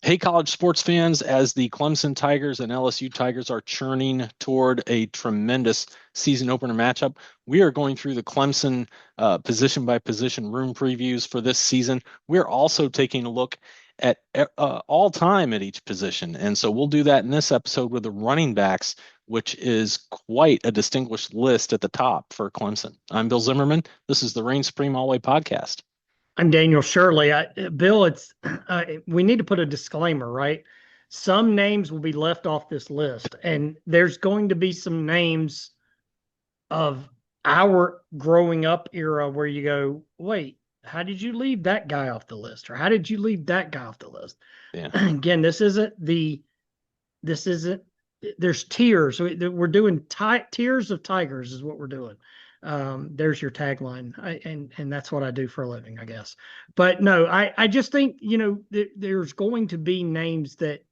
Hey, college sports fans, as the Clemson Tigers and LSU Tigers are churning toward a tremendous season opener matchup, we are going through the Clemson position by position room previews for this season. We're also taking a look at all time at each position. And so we'll do that in this episode with the running backs, which is quite a distinguished list at the top for Clemson. I'm Bill Zimmerman. This is the Reign Supreme All Way podcast. I'm Daniel Shirley. Bill, it's we need to put a disclaimer, right? Some names will be left off this list, and there's going to be some names of our growing up era where you go, wait, how did you leave that guy off the list, or how did you leave that guy off the list? Yeah. Again, this isn't. There's tiers. We're doing tiers of tigers is what we're doing. There's your tagline, and that's what I do for a living, I guess. But no, I just think there's going to be names that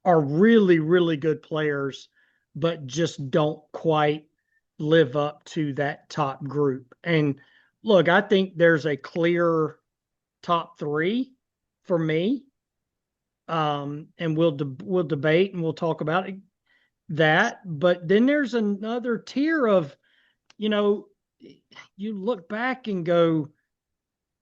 are really really good players, but just don't quite live up to that top group. And look, I think there's a clear top three for me. And we'll debate and we'll talk about that. But then there's another tier of, you know, you look back and go,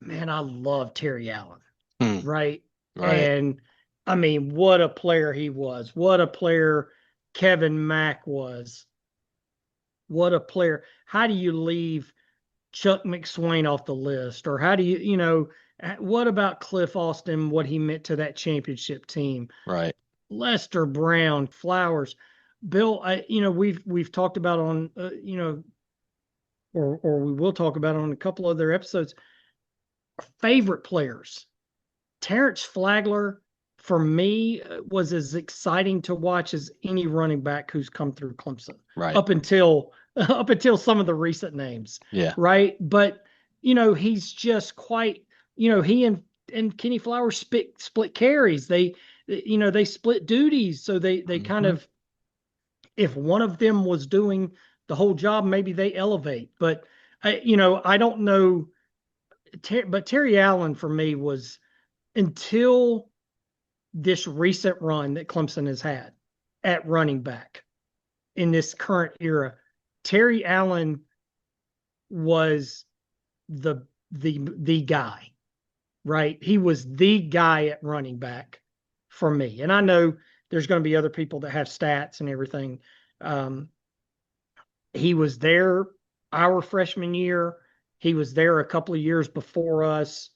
man, I love Terry Allen, Hmm. right? Right. And I mean, what a player he was. What a player Kevin Mack was. What a player. How do you leave Chuck McSwain off the list? Or how do what about Cliff Austin, what he meant to that championship team? Right. Lester Brown, Flowers, Bill. We've talked about on or we will talk about on a couple other episodes. Favorite players, Terrence Flagler for me was as exciting to watch as any running back who's come through Clemson Right. up until up until some of the recent names, Yeah. right? But he's just quite. He and Kenny Flowers split carries. They split duties, so they kind Hmm. of, if one of them was doing the whole job, maybe they elevate. But I don't know. But Terry Allen for me was, until this recent run that Clemson has had at running back in this current era, Terry Allen was the guy, right? He was the guy at running back for me. And I know there's going to be other people that have stats and everything. Um, he was there our freshman year. He was there a couple of years before us.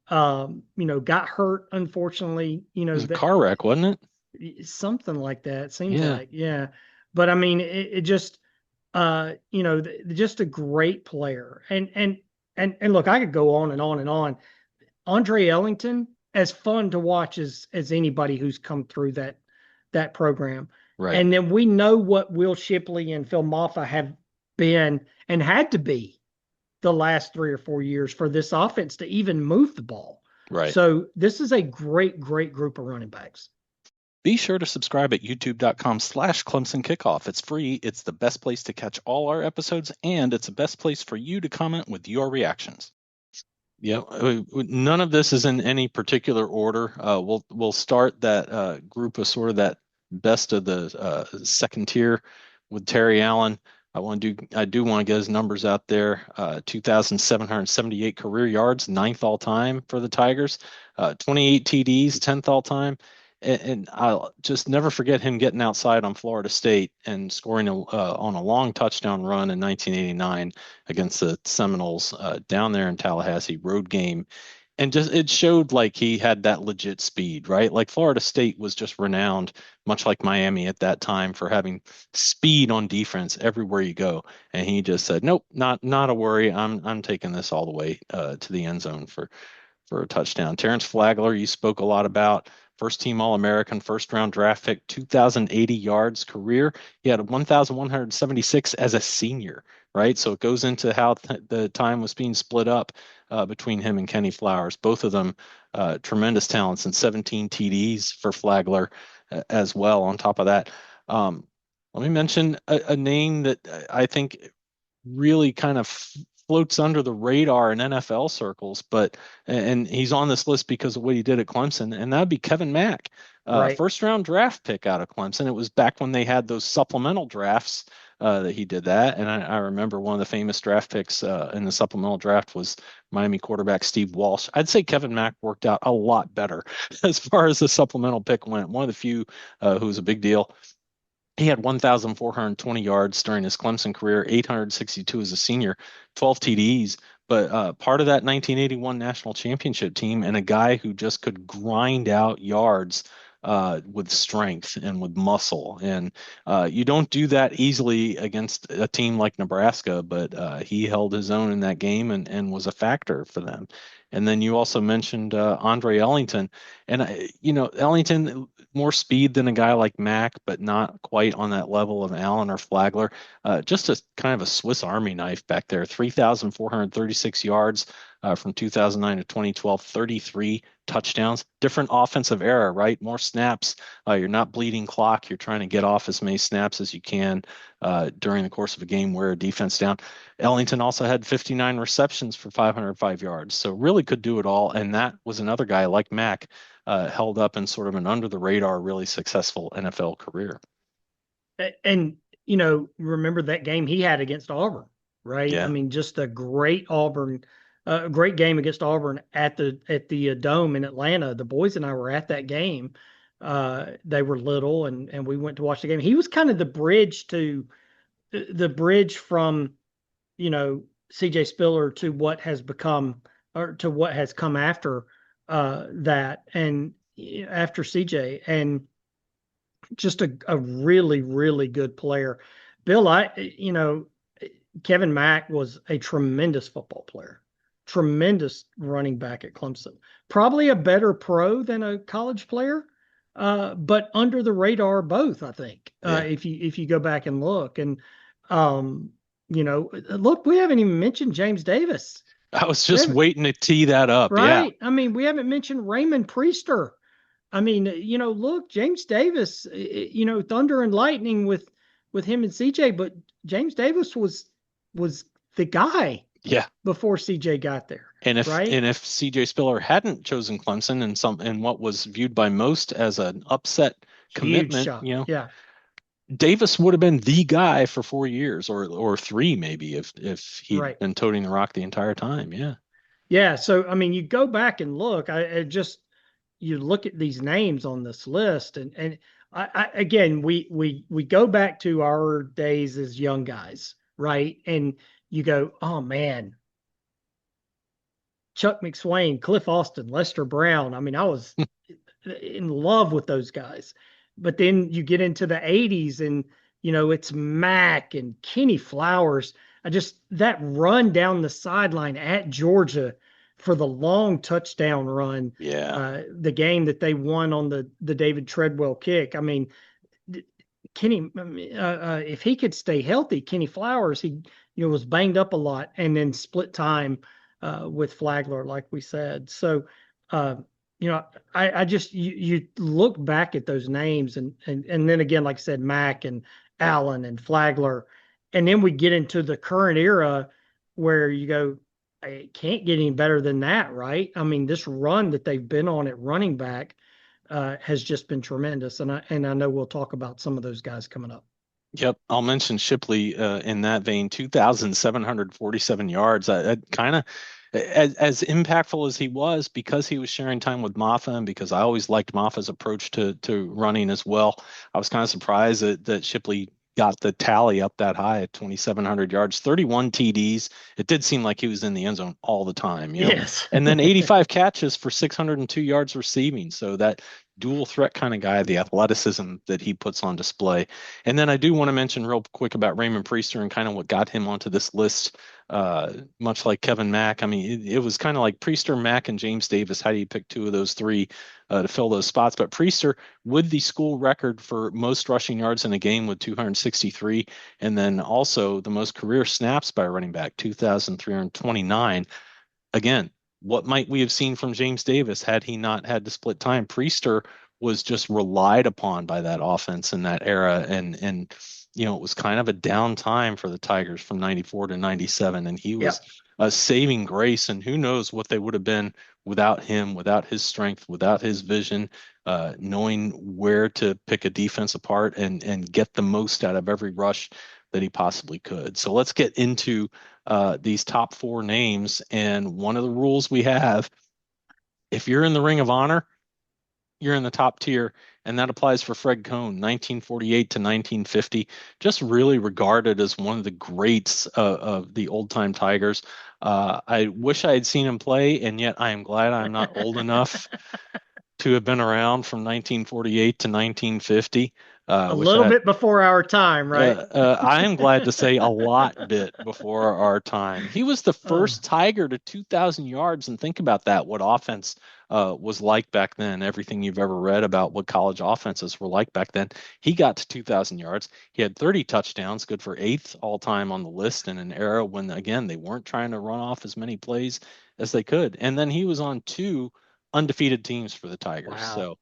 Got hurt, unfortunately, It was a car wreck, wasn't it? something like that. It seems Yeah. like, yeah. But I mean, it just, just a great player. And look, I could go on and on and on. Andre Ellington, as fun to watch as anybody who's come through that program. Right. And then we know what Will Shipley and Phil Maffa have been and had to be the last 3 or 4 years for this offense to even move the ball. Right. So this is a great, great group of running backs. Be sure to subscribe at youtube.com/Clemson Kickoff. It's free. It's the best place to catch all our episodes, and it's the best place for you to comment with your reactions. Yeah, none of this is in any particular order. We'll start that group of sort of that best of the second tier with Terry Allen. I do want to get his numbers out there. 2,778 career yards, ninth all time for the Tigers. 28 TDs, 10th all time. And I'll just never forget him getting outside on Florida State and scoring on a long touchdown run in 1989 against the Seminoles down there in Tallahassee, road game. And just it showed like he had that legit speed, right? Like Florida State was just renowned, much like Miami at that time, for having speed on defense everywhere you go. And he just said, "Nope, not a worry. I'm taking this all the way to the end zone for a touchdown." Terrence Flagler, you spoke a lot about. First team All American, first round draft pick, 2,080 yards career. He had 1,176 as a senior, right? So it goes into how the time was being split up between him and Kenny Flowers. Both of them tremendous talents, and 17 TDs for Flagler as well. On top of that, let me mention a name that I think really kind of floats under the radar in NFL circles, but and he's on this list because of what he did at Clemson, and that'd be Kevin Mack, Right. first round draft pick out of Clemson. It was back when they had those supplemental drafts that he did that, and I remember one of the famous draft picks in the supplemental draft was Miami quarterback Steve Walsh. I'd say Kevin Mack worked out a lot better as far as the supplemental pick went. One of the few who was a big deal. He had 1,420 yards during his Clemson career, 862 as a senior, 12 TDs. But part of that 1981 national championship team, and a guy who just could grind out yards with strength and with muscle. And you don't do that easily against a team like Nebraska, but he held his own in that game and was a factor for them. And then you also mentioned Andre Ellington. And, Ellington, more speed than a guy like Mack, but not quite on that level of Allen or Flagler. Just a kind of a Swiss Army knife back there. 3,436 yards from 2009 to 2012, 33 touchdowns. Different offensive era, right? More snaps. You're not bleeding clock. You're trying to get off as many snaps as you can during the course of a game, wear a defense down. Ellington also had 59 receptions for 505 yards, so really could do it all. And that was another guy like Mack, held up in sort of an under the radar, really successful NFL career. And remember that game he had against Auburn, right? I Yeah. mean, just a great great game against Auburn at the Dome in Atlanta. The boys and I were at that game. They were little, and we went to watch the game. He was kind of the bridge from CJ Spiller to what has become, or to what has come after that, and after CJ, and just a really, really good player. Bill, Kevin Mack was a tremendous football player, tremendous running back at Clemson, probably a better pro than a college player, but under the radar both, I think, Yeah. if you go back and look. And look, we haven't even mentioned James Davis. I was We just haven't, waiting to tee that up. Yeah. right? I mean, we haven't mentioned Raymond Priester. I mean, look, James Davis, thunder and lightning with him and CJ, but James Davis was the guy Yeah. before CJ got there, And if right? and if CJ Spiller hadn't chosen Clemson in what was viewed by most as an upset Huge commitment, shock. Yeah, Davis would have been the guy for 4 years or three maybe if he'd right. been toting the rock the entire time. Yeah. Yeah. So, I mean, you go back and look, you look at these names on this list, and again, we go back to our days as young guys, right? And you go, oh man, Chuck McSwain, Cliff Austin, Lester Brown. I mean, I was in love with those guys. But then you get into the 80s, and it's Mack and Kenny Flowers. That run down the sideline at Georgia for the long touchdown run, Yeah. the game that they won on the David Treadwell kick. I mean, Kenny, if he could stay healthy, Kenny Flowers, he was banged up a lot, and then split time with Flagler, like we said. So, uh, I just you look back at those names, and then again, like I said, Mack and Allen and Flagler, and then we get into the current era where you go, it can't get any better than that, right? I mean, this run that they've been on at running back has just been tremendous, and I know we'll talk about some of those guys coming up. Yep. I'll mention Shipley in that vein, 2,747 yards. That kind of as impactful as he was because he was sharing time with Maffa and because I always liked Maffa's approach to running as well. I was kind of surprised that Shipley got the tally up that high at 2,700 yards, 31 TDs. It did seem like he was in the end zone all the time. Yes. And then 85 catches for 602 yards receiving. So that dual threat kind of guy, the athleticism that he puts on display. And then I do want to mention real quick about Raymond Priester and kind of what got him onto this list, much like Kevin Mack. I mean, it was kind of like Priester, Mack, and James Davis. How do you pick two of those three to fill those spots? But Priester with the school record for most rushing yards in a game with 263, and then also the most career snaps by a running back, 2,329. Again, what might we have seen from James Davis had he not had to split time? Priester was just relied upon by that offense in that era, and it was kind of a down time for the Tigers from 94 to 97, and he was Yep. a saving grace. And who knows what they would have been without him, without his strength, without his vision, knowing where to pick a defense apart and get the most out of every rush that he possibly could. So let's get into these top four names. And one of the rules we have, if you're in the Ring of Honor, you're in the top tier, and that applies for Fred Cohn, 1948 to 1950, just really regarded as one of the greats of the old time Tigers. I wish I had seen him play, and yet I am glad I'm not old enough to have been around from 1948 to 1950. A Wish little I bit before our time, right? I am glad to say a lot bit before our time. He was the Oh, first Tiger to 2,000 yards, and think about that, what offense was like back then. Everything you've ever read about what college offenses were like back then. He got to 2,000 yards. He had 30 touchdowns, good for eighth all time on the list in an era when, again, they weren't trying to run off as many plays as they could. And then he was on two undefeated teams for the Tigers. wow. So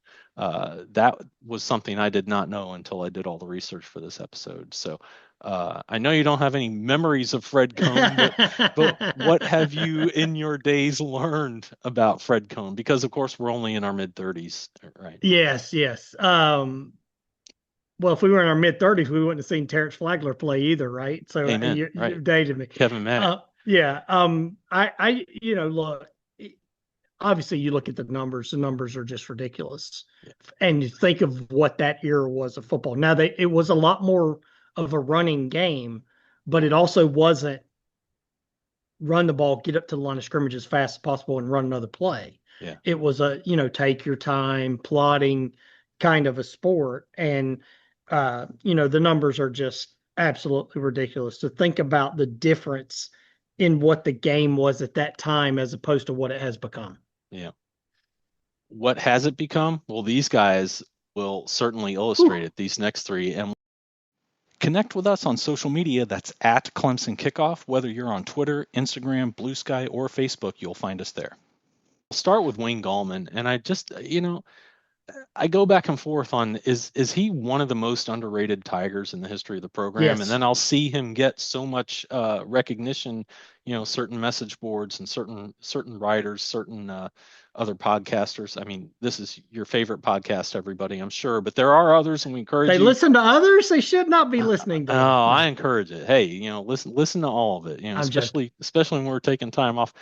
that was something I did not know until I did all the research for this episode. So I know you don't have any memories of Fred Cohn, but what have you in your days learned about Fred Cohn? Because of course we're only in our mid 30s, right? Yes, yes. Well, if we were in our mid 30s, we wouldn't have seen Terrence Flagler play either, right? So Amen. you Right. dated me. Kevin Mack. Yeah. Look, obviously you look at the numbers. The numbers are just ridiculous, Yeah. and you think of what that era was of football. Now it was a lot more of a running game, but it also wasn't run the ball, get up to the line of scrimmage as fast as possible, and run another play. Yeah. It was a take your time, plotting kind of a sport, and the numbers are just absolutely ridiculous. To think about the difference in what the game was at that time as opposed to what it has become. Yeah. What has it become? Well, these guys will certainly illustrate Whew. it, these next three. And connect with us on social media. That's at Clemson Kickoff. Whether you're on Twitter, Instagram, Blue Sky, or Facebook, you'll find us there. We'll start with Wayne Gallman. And I go back and forth on is he one of the most underrated Tigers in the history of the program? And Yes. then I'll see him get so much recognition, certain message boards and certain writers, certain other podcasters. I mean, this is your favorite podcast, everybody, I'm sure, but there are others, and we encourage They you. listen to others. They should not be Oh, listening to them. I No, encourage it. Hey, listen to all of it. I'm joking. Especially when we're taking time off.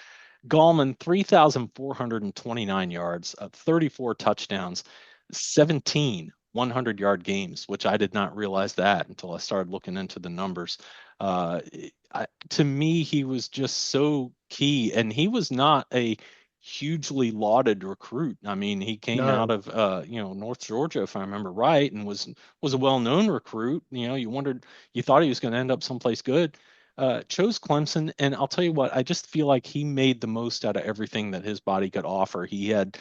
Gallman, 3,429 yards, 34 touchdowns, 17 100-yard games, which I did not realize that until I started looking into the numbers. Uh, to me, he was just so key, and he was not a hugely lauded recruit. I mean, he came out No. of North Georgia, if I remember right, and was a well-known recruit. You thought he was going to end up someplace good. Chose Clemson, and I'll tell you what, I just feel like he made the most out of everything that his body could offer. He had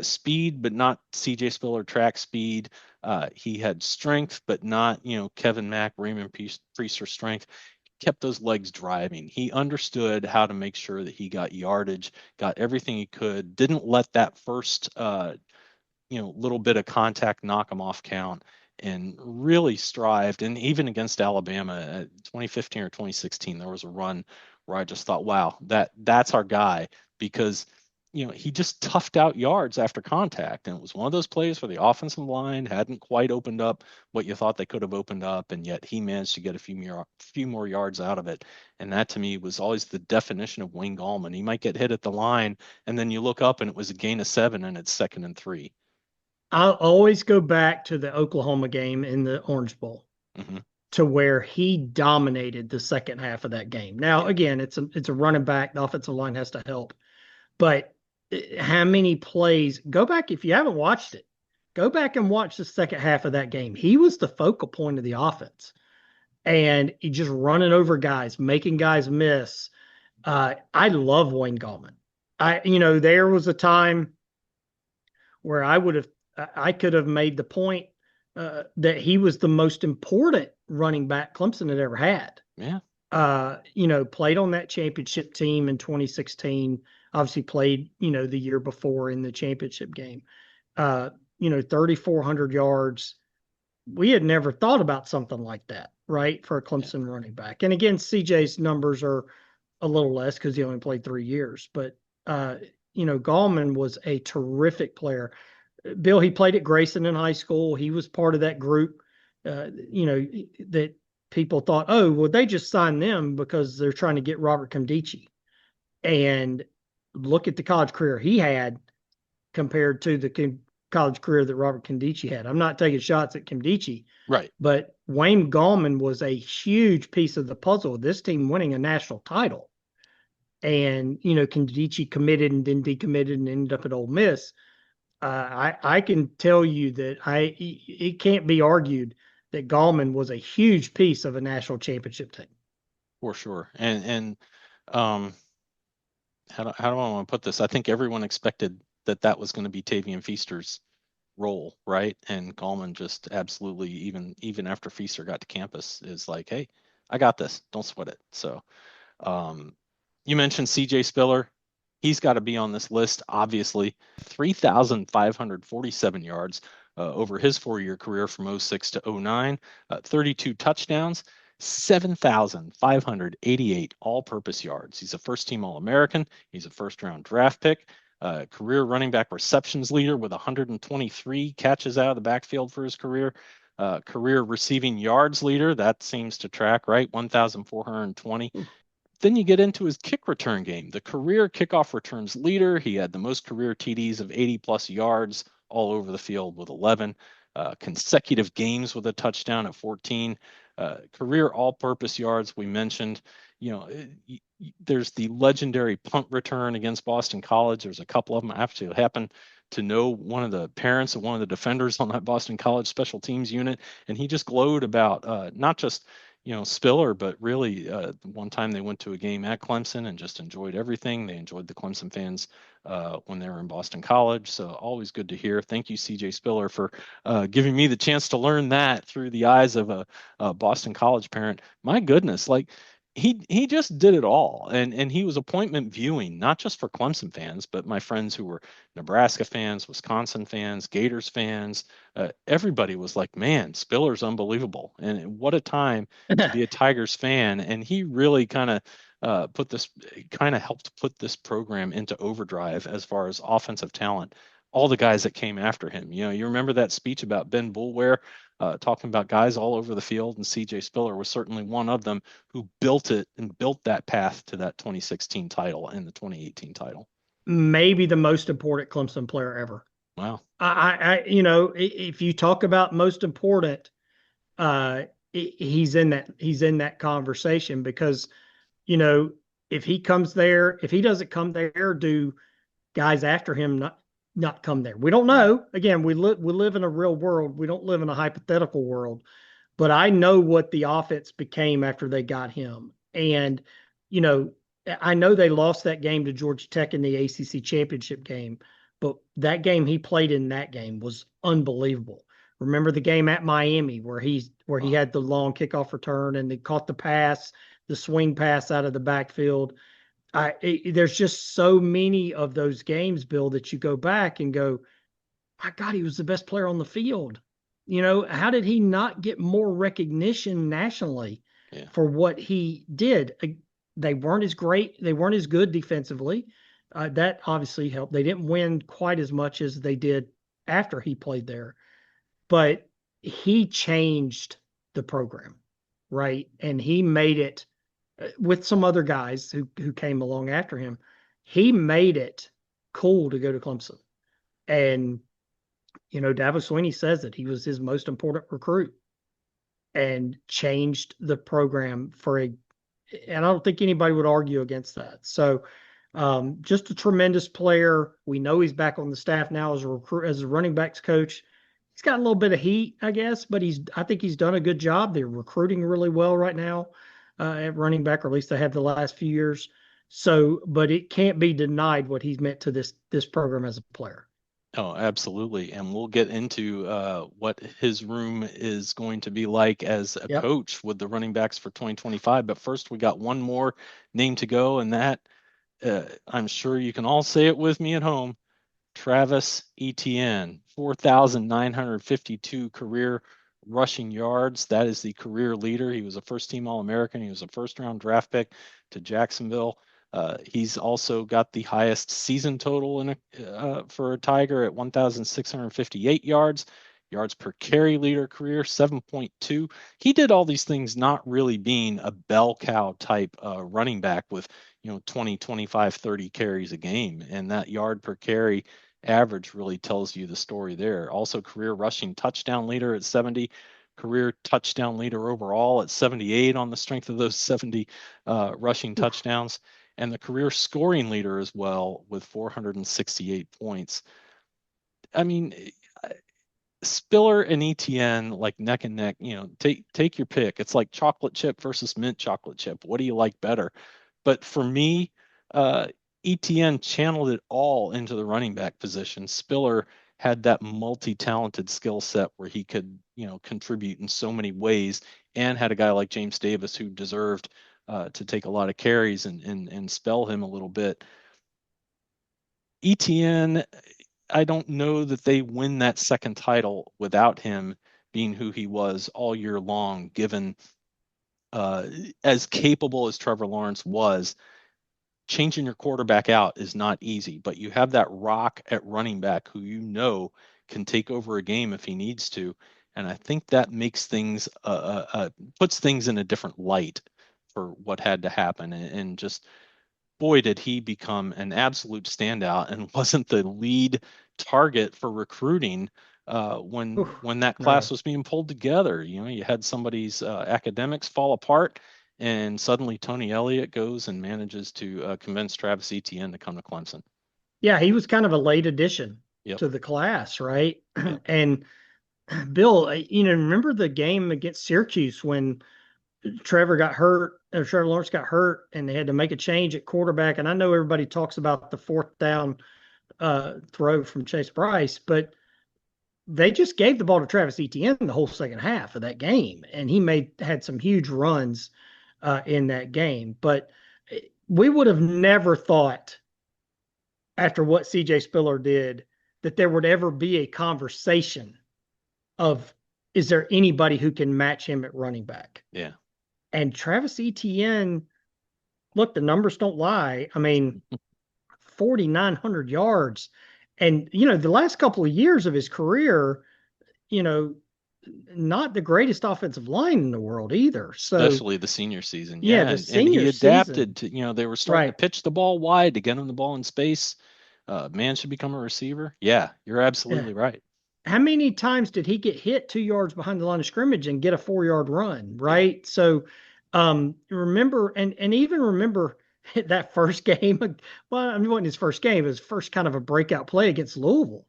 speed, but not CJ Spiller track speed. He had strength, but not Kevin Mack, Raymond Priester strength. Kept those legs driving. He understood how to make sure that he got yardage, got everything he could. Didn't let that first little bit of contact knock him off count, and really strived. And even against Alabama, 2015 or 2016, there was a run where I just thought, wow, that's our guy, because he just toughed out yards after contact. And it was one of those plays where the offensive line hadn't quite opened up what you thought they could have opened up, and yet he managed to get a few more yards out of it. And that to me was always the definition of Wayne Gallman. He might get hit at the line, and then you look up and it was a gain of 7, and it's 2nd and 3. I'll always go back to the Oklahoma game in the Orange Bowl Mm-hmm. to where he dominated the second half of that game. Now, Yeah. again, it's a running back. The offensive line has to help. But how many plays? Go back if you haven't watched it. Go back and watch the second half of that game. He was the focal point of the offense, and he just running over guys, making guys miss. I love Wayne Gallman. There was a time where I could have made the point that he was the most important running back Clemson had ever had. Yeah. Played on that championship team in 2016. Obviously played, the year before in the championship game. 3,400 yards. We had never thought about something like that. right, for a Yeah. Clemson running back. And again, CJ's numbers are a little less because he only played 3 years. But uh, Gallman was a terrific player. Bill, he played at Grayson in high school. He was part of that group. That people thought, oh, well, they just signed them because they're trying to get Robert Comdici. And look at the college career he had compared to the college career that Robert Comdici had. I'm not taking shots at Comdici, Right. but Wayne Gallman was a huge piece of the puzzle of this team winning a national title. And, Comdici committed and then decommitted and ended up at Ole Miss. I can tell you that it can't be argued that Gallman was a huge piece of a national championship team. For sure. And um, how do I want to put this? I think everyone expected that was going to be Tavian Feaster's role, right? And Gallman just absolutely, even after Feaster got to campus, is like, hey, I got this. Don't sweat it. So um, you mentioned CJ Spiller. He's got to be on this list, obviously. 3,547 yards over his 4-year career from '06 to '09, 32 touchdowns, 7,588 all purpose yards. He's a first team All American. He's a first round draft pick. Career running back receptions leader with 123 catches out of the backfield for his career. Career receiving yards leader, that seems to track, right? 1,420. Then you get into his kick return game, the career kickoff returns leader. He had the most career TDs of 80 plus yards all over the field with 11, consecutive games with a touchdown at 14, career all purpose yards. We mentioned, there's the legendary punt return against Boston College. There's a couple of them. I actually happen to know one of the parents of one of the defenders on that Boston College special teams unit, and he just glowed about not just Spiller, but really one time they went to a game at Clemson and just enjoyed everything. They enjoyed the Clemson fans when they were in Boston College. So always good to hear. Thank you, CJ Spiller, for giving me the chance to learn that through the eyes of a Boston College parent. My goodness, like he just did it all, and he was appointment viewing, not just for Clemson fans, but my friends who were Nebraska fans, Wisconsin fans, Gators fans. Everybody was like, man, Spiller's unbelievable, and what a time to be a Tigers fan. And he really kind of helped put this program into overdrive as far as offensive talent. All the guys that came after him, you remember that speech about Ben Boulware talking about guys all over the field, and CJ Spiller was certainly one of them who built it and built that path to that 2016 title and the 2018 title. Maybe the most important Clemson player ever. Wow. If you talk about most important, uh, he's in that conversation because, you know, if he doesn't come there, do guys after him not come there? We don't know. Again, we live in a real world. We don't live in a hypothetical world. But I know what the offense became after they got him. And, you know, I know they lost that game to Georgia Tech in the ACC championship game, but that game he played in that game was unbelievable. Remember the game at Miami where he Wow. had the long kickoff return and they caught the pass, the swing pass out of the backfield. There's just so many of those games, Bill, that you go back and go, my God, he was the best player on the field. How did he not get more recognition nationally Yeah. for what he did? They weren't as great. They weren't as good defensively. That obviously helped. They didn't win quite as much as they did after he played there, but he changed the program, right? And he made it with some other guys who came along after him. He made it cool to go to Clemson. And Dabo Swinney says that he was his most important recruit and changed the program and I don't think anybody would argue against that. So, just a tremendous player. We know he's back on the staff now as a running backs coach. He's got a little bit of heat, I guess, but I think he's done a good job. They're recruiting really well right now at running back, or at least they have the last few years. So, but it can't be denied what he's meant to this program as a player. Oh, absolutely. And we'll get into what his room is going to be like as a Yep. coach with the running backs for 2025. But first, we got one more name to go, and that I'm sure you can all say it with me at home. Travis Etienne, 4,952 career rushing yards, that is the career leader. He was a first-team All-American. He was a first-round draft pick to Jacksonville. He's also got the highest season total for a Tiger at 1,658 yards. Yards per carry leader career 7.2. He did all these things not really being a bell cow type running back with 20, 25, 30 carries a game, and that yard per carry average really tells you the story there. Also, career rushing touchdown leader at 70, career touchdown leader overall at 78 on the strength of those 70 rushing touchdowns, and the career scoring leader as well with 468 points. I mean, Spiller and Etienne like neck and neck. Take your pick. It's like chocolate chip versus mint chocolate chip. What do you like better? But for me, Etienne channeled it all into the running back position. Spiller had that multi-talented skill set where he could, contribute in so many ways, and had a guy like James Davis who deserved to take a lot of carries and spell him a little bit. Etienne, I don't know that they win that second title without him being who he was all year long, given as capable as Trevor Lawrence was. Changing your quarterback out is not easy, but you have that rock at running back who can take over a game if he needs to. And I think that makes things, puts things in a different light for what had to happen. And just, boy, did he become an absolute standout and wasn't the lead target for recruiting when that class No. was being pulled together. You had somebody's academics fall apart, and suddenly Tony Elliott goes and manages to convince Travis Etienne to come to Clemson. Yeah, he was kind of a late addition Yep. to the class, right? Yep. And Bill, remember the game against Syracuse when Trevor got hurt, or Trevor Lawrence got hurt, and they had to make a change at quarterback. And I know everybody talks about the fourth down throw from Chase Bryce, but they just gave the ball to Travis Etienne the whole second half of that game, and he had some huge runs in that game. But we would have never thought, after what CJ Spiller did, that there would ever be a conversation of, is there anybody who can match him at running back? Yeah. And Travis Etienne, look, the numbers don't lie. I mean, 4,900 yards. And, the last couple of years of his career, not the greatest offensive line in the world either. So, Especially the senior season. yeah, Yeah. the And he senior season. adapted to, they were starting to Right. pitch the ball wide to get him the ball in space. Man should become a receiver. Yeah, you're Yeah. absolutely right. How many times did he get hit 2 yards behind the line of scrimmage and get a 4 yard run? Yep. Right. So, remember, and even remember that first game. Well, I mean, it wasn't his first game. It was first kind of a breakout play against Louisville.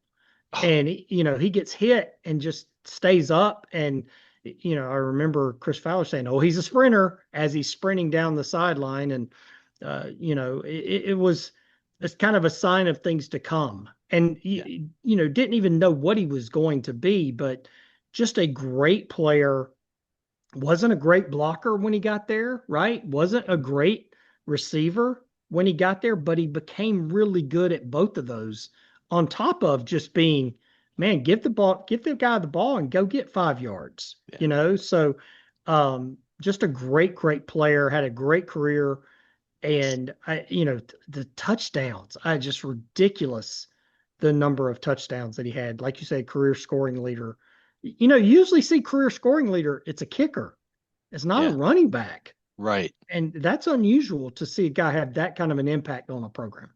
And, he gets hit and just stays up. And, I remember Chris Fowler saying, "Oh, he's a sprinter," as he's sprinting down the sideline. And, it was, it's kind of a sign of things to come. And, Yeah. Didn't even know what he was going to be, but just a great player. Wasn't a great blocker when he got there, right? Wasn't a great receiver when he got there, but he became really good at both of those, on top of just being, man, give the guy the ball and go get 5 yards, Yeah. So, just a great, great player, had a great career. And the touchdowns, just ridiculous, the number of touchdowns that he had. Like you said, career scoring leader. You usually see career scoring leader, it's a kicker. It's not a Yeah. running back. Right. And that's unusual to see a guy have that kind of an impact on a program.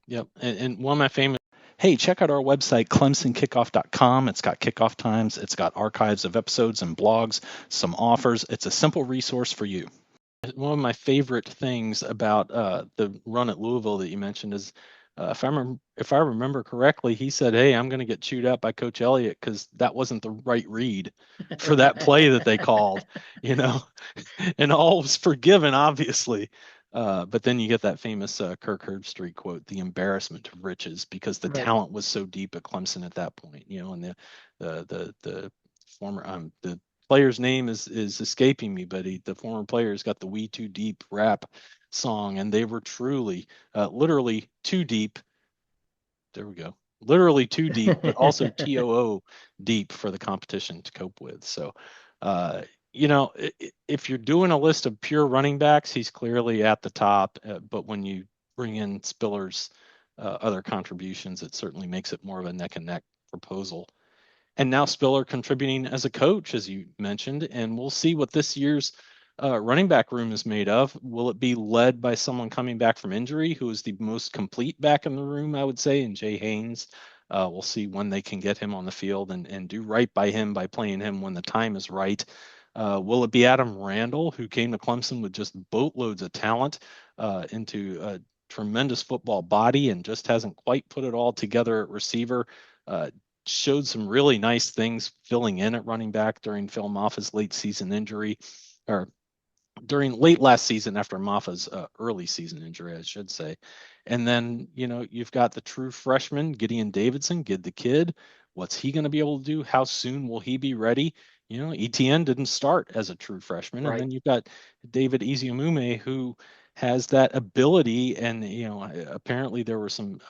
Yep. And one of my famous, hey, check out our website, clemsonkickoff.com. It's got kickoff times, it's got archives of episodes and blogs, some offers. It's a simple resource for you. One of my favorite things about the run at Louisville that you mentioned is, if I remember correctly, he said, "Hey, I'm going to get chewed out by Coach Elliott because that wasn't the right read for that play that they called," you know, and all was forgiven, obviously. But then you get that famous Kirk Herbstreit quote, "The embarrassment of riches," because the Right. talent was so deep at Clemson at that point, and the former the player's name is escaping me, but the former player's got the "We Too Deep" rap song, and they were truly, literally too deep. There we go. literally too deep, but also TOO deep for the competition to cope with. So, uh, if you're doing a list of pure running backs, he's clearly at the top. But when you bring in Spiller's other contributions, it certainly makes it more of a neck and neck proposal. And now Spiller contributing as a coach, as you mentioned, and we'll see what this year's running back room is made of. Will it be led by someone coming back from injury, who is the most complete back in the room, I would say, in Jay Haynes? We'll see when they can get him on the field and do right by him by playing him when the time is right. Will it be Adam Randall, who came to Clemson with just boatloads of talent into a tremendous football body and just hasn't quite put it all together at receiver? Uh, Showed some really nice things filling in at running back during Phil Maffa's late season injury, or during late last season after Maffa's early season injury, I should say. And then, you've got the true freshman, Gideon Davidson, Gid the Kid. What's he going to be able to do? How soon will he be ready? Etienne didn't start as a true freshman. And Right. then you've got David Eziamume, who has that ability. And, apparently there were some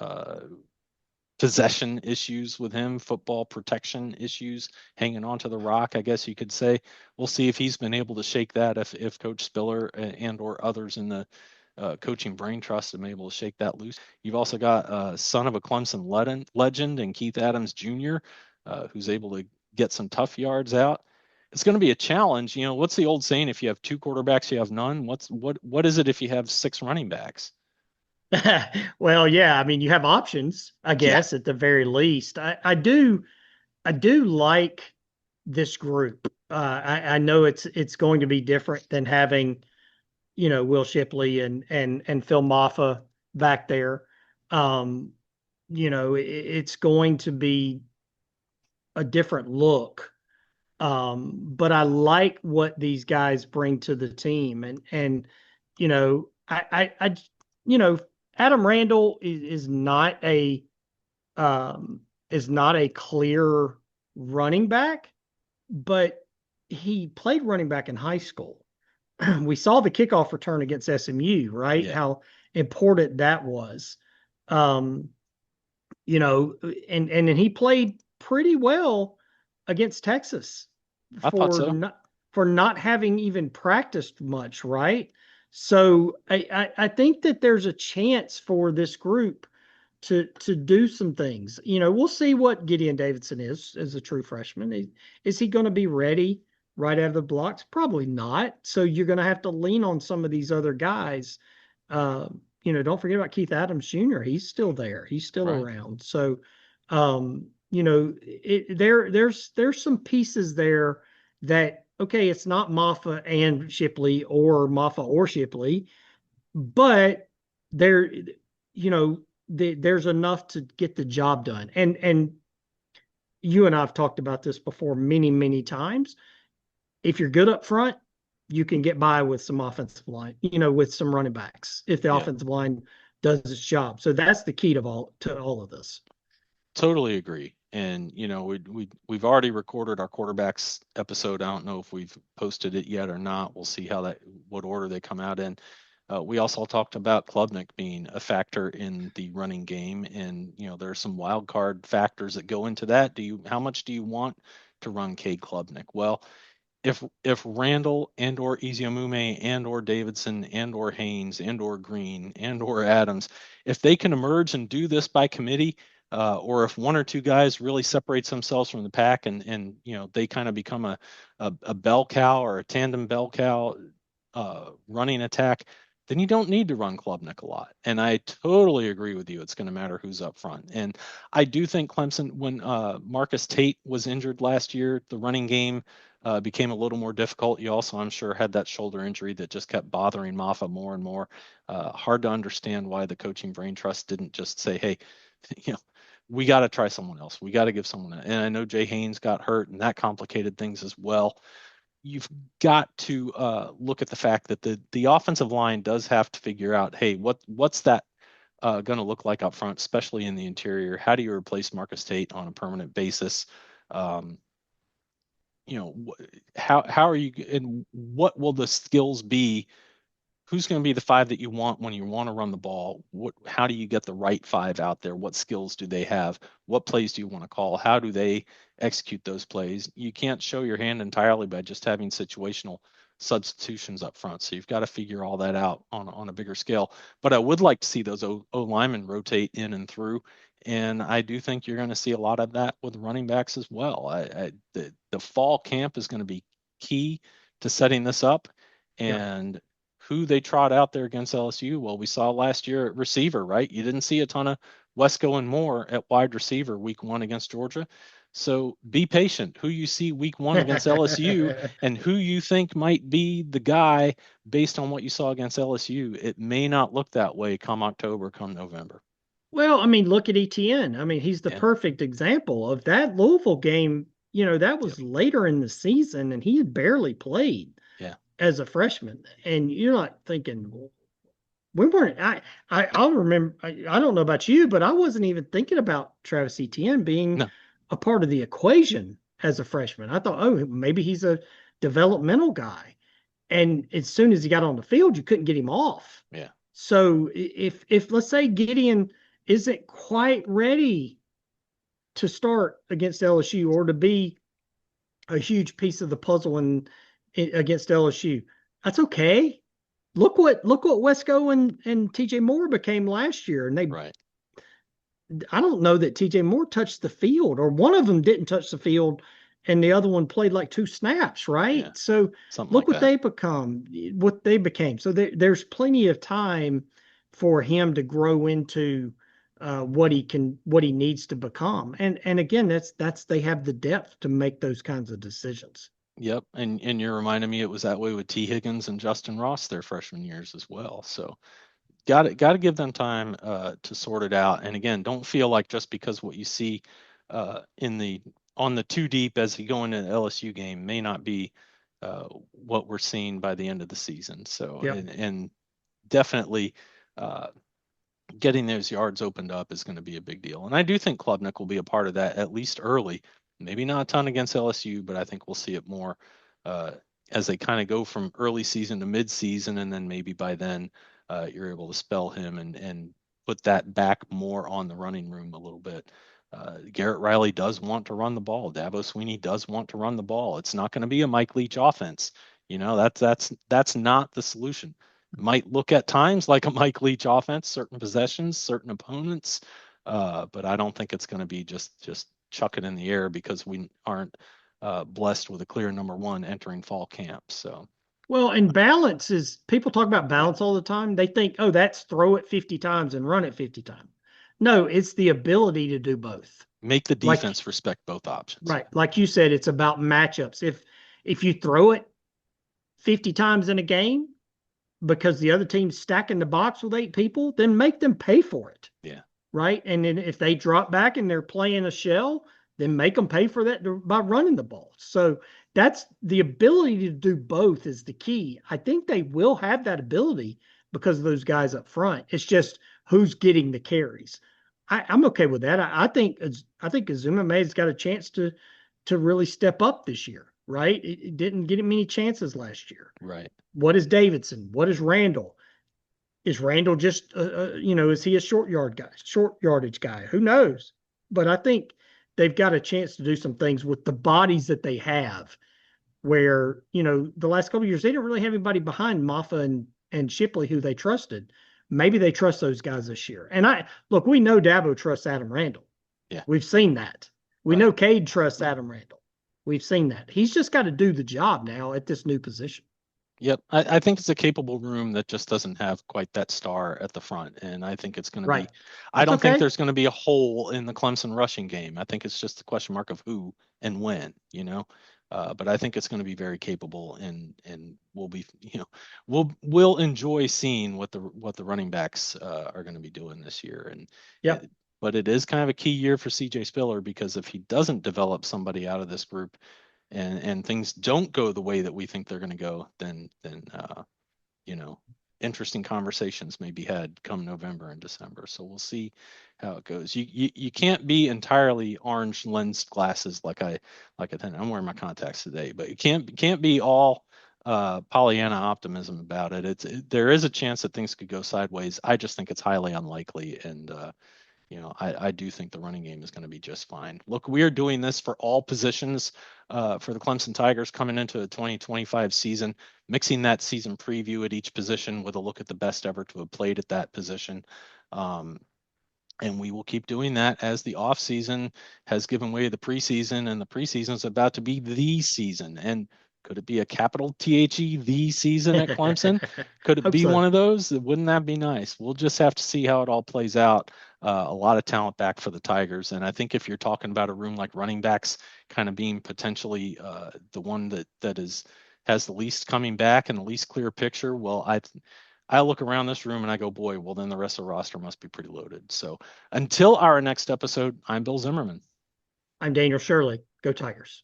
possession issues with him, football protection issues, hanging onto the rock, I guess you could say. We'll see if he's been able to shake that, if Coach Spiller and or others in the coaching brain trust have been able to shake that loose. You've also got son of a Clemson legend and Keith Adams Jr., who's able to get some tough yards out. It's going to be a challenge. What's the old saying? If you have two quarterbacks, you have none. What is it if you have six running backs? Well, yeah, I mean, you have options, I Yeah, guess, at the very least. I do like this group. I know it's going to be different than having, Will Shipley and Phil Maffa back there. Um, it's going to be a different look. But I like what these guys bring to the team, and I Adam Randall um, is not a clear running back, but he played running back in high school. We saw the kickoff return against SMU, right? yeah, How important that was. Um, and he played pretty well against Texas I thought for so. not having even practiced much, right? So I think that there's a chance for this group to do some things. We'll see what Gideon Davidson is as a true freshman. Is he going to be ready right out of the blocks? Probably not. So you're going to have to lean on some of these other guys. Don't forget about Keith Adams Jr. He's still there. He's still Right. around. So, there's some pieces there that okay, it's not Maffa and Shipley or Maffa or Shipley, but there, there's enough to get the job done. And you and I've talked about this before many, many times. If you're good up front, you can get by with some offensive line, with some running backs if the Yeah. offensive line does its job. So that's the key to all of this. Totally agree. And we've already recorded our quarterbacks episode. I don't know if we've posted it yet or not. We'll see what order they come out in. We also talked about Klubnik being a factor in the running game, and there are some wild card factors that go into that. How much do you want to run Cade Klubnik? Well, if Randall and or Eziamume and or Davidson and or Haynes and or Green and or Adams, if they can emerge and do this by committee, or if one or two guys really separates themselves from the pack and they kind of become a bell cow or a tandem bell cow running attack, then you don't need to run Klubnik a lot. And I totally agree with you. It's going to matter who's up front. And I do think Clemson, when Marcus Tate was injured last year, the running game became a little more difficult. You also, I'm sure, had that shoulder injury that just kept bothering Maffa more and more. Hard to understand why the coaching brain trust didn't just say, hey, you know, we got to try someone else. We got to give someone. And I know Jay Haynes got hurt, and that complicated things as well. You've got to look at the fact that the offensive line does have to figure out, hey, what's that going to look like up front, especially in the interior? How do you replace Marcus Tate on a permanent basis? Um, how are you, and what will the skills be who's going to be the five that you want when you want to run the ball? How do you get the right five out there? What skills do they have? What plays do you want to call? How do they execute those plays? You can't show your hand entirely by just having situational substitutions up front. So you've got to figure all that out on a bigger scale. But I would like to see those O linemen rotate in and through. And I do think you're going to see a lot of that with running backs as well. The fall camp is going to be key to setting this up. Yeah. And who they trot out there against LSU, well, we saw last year at receiver, right? You didn't see a ton of Wesco and Moore at wide receiver week 1 against Georgia. So be patient. Who you see week 1 against LSU and who you think might be the guy based on what you saw against LSU, it may not look that way come October, come November. Well, I mean, look at Etienne. I mean, he's the Yeah. perfect example of that Louisville game. That Yep. was later in the season, and he had barely played Yeah. as a freshman. And you're not thinking, well, we weren't. I'll remember. I don't know about you, but I wasn't even thinking about Travis Etienne being No. a part of the equation as a freshman. I thought, oh, maybe he's a developmental guy. And as soon as he got on the field, you couldn't get him off. Yeah. So if let's say Gideon isn't quite ready to start against LSU or to be a huge piece of the puzzle against LSU, that's okay. Look what Wesco and TJ Moore became last year, and Right. I don't know that TJ Moore touched the field, or one of them didn't touch the field, and the other one played like 2 snaps, Yeah. right? So Something look like what that. what they became. So there's plenty of time for him to grow into what he needs to become. And again, that's they have the depth to make those kinds of decisions. Yep. And you're reminding me it was that way with T. Higgins and Justin Ross their freshman years as well. So got to give them time to sort it out. And again, don't feel like just because what you see in the on the two deep as you go into the LSU game may not be what we're seeing by the end of the season. So Yep. and definitely uh, getting those yards opened up is going to be a big deal. And I do think Klubnik will be a part of that at least early. Maybe not a ton against LSU, but I think we'll see it more uh, as they kind of go from early season to mid season, and then maybe by then you're able to spell him and put that back more on the running room a little bit. Garrett Riley does want to run the ball. Dabo Sweeney does want to run the ball. It's not going to be a Mike Leach offense. That's not the solution. Might look at times like a Mike Leach offense, certain possessions, certain opponents, but I don't think it's going to be just chuck it in the air because we aren't blessed with a clear number one entering fall camp. So Well, and balance is people talk about balance all the time. They think, oh, that's throw it 50 times and run it 50 times. No, it's the ability to do both. make the Like defense respect both options. right, like you said, it's about matchups. If you throw it 50 times in a game because the other team's stacking the box with 8 people, then make them pay for it. Yeah. Right. And then if they drop back and they're playing a shell, then make them pay for that by running the ball. So that's the ability to do both is the key. I think they will have that ability because of those guys up front. It's just who's getting the carries. I'm okay with that. I think Azuma May's got a chance to really step up this year. Right. It didn't get him many chances last year. Right. What is Davidson? What is Randall? Is Randall just, is he a short yardage guy? Who knows? But I think they've got a chance to do some things with the bodies that they have where, the last couple of years, they didn't really have anybody behind Maffa and Shipley who they trusted. Maybe they trust those guys this year. And we know Dabo trusts Adam Randall. Yeah. We've seen that. We Right. know Cade trusts Adam Randall. We've seen that. He's just got to do the job now at this new position. Yep. I think it's a capable room that just doesn't have quite that star at the front. And I think it's going to Right. be, I That's don't think okay. there's going to be a hole in the Clemson rushing game. I think it's just a question mark of who and when, but I think it's going to be very capable and we'll be, we'll enjoy seeing what the running backs are going to be doing this year. And Yep. but it is kind of a key year for CJ Spiller because if he doesn't develop somebody out of this group, and things don't go the way that we think they're going to go, then you know interesting conversations may be had come November and December. So we'll see how it goes. You can't be entirely orange lensed glasses like I think I'm wearing my contacts today, but you can't be all Pollyanna optimism about it. There is a chance that things could go sideways. I just think it's highly unlikely, and I do think the running game is going to be just fine. Look, we are doing this for all positions for the Clemson Tigers coming into the 2025 season, mixing that season preview at each position with a look at the best ever to have played at that position. Um, and we will keep doing that as the off season has given way to the preseason, and the preseason is about to be the season. And could it be a capital THE, the season at Clemson? Could it Hope be so. one of those? Wouldn't that be nice? We'll just have to see how it all plays out. A lot of talent back for the Tigers, and I think if you're talking about a room like running backs, kind of being potentially the one that has the least coming back and the least clear picture, well, I look around this room and I go, boy, well, then the rest of the roster must be pretty loaded. So until our next episode, I'm Bill Zimmerman. I'm Daniel Shirley. Go Tigers.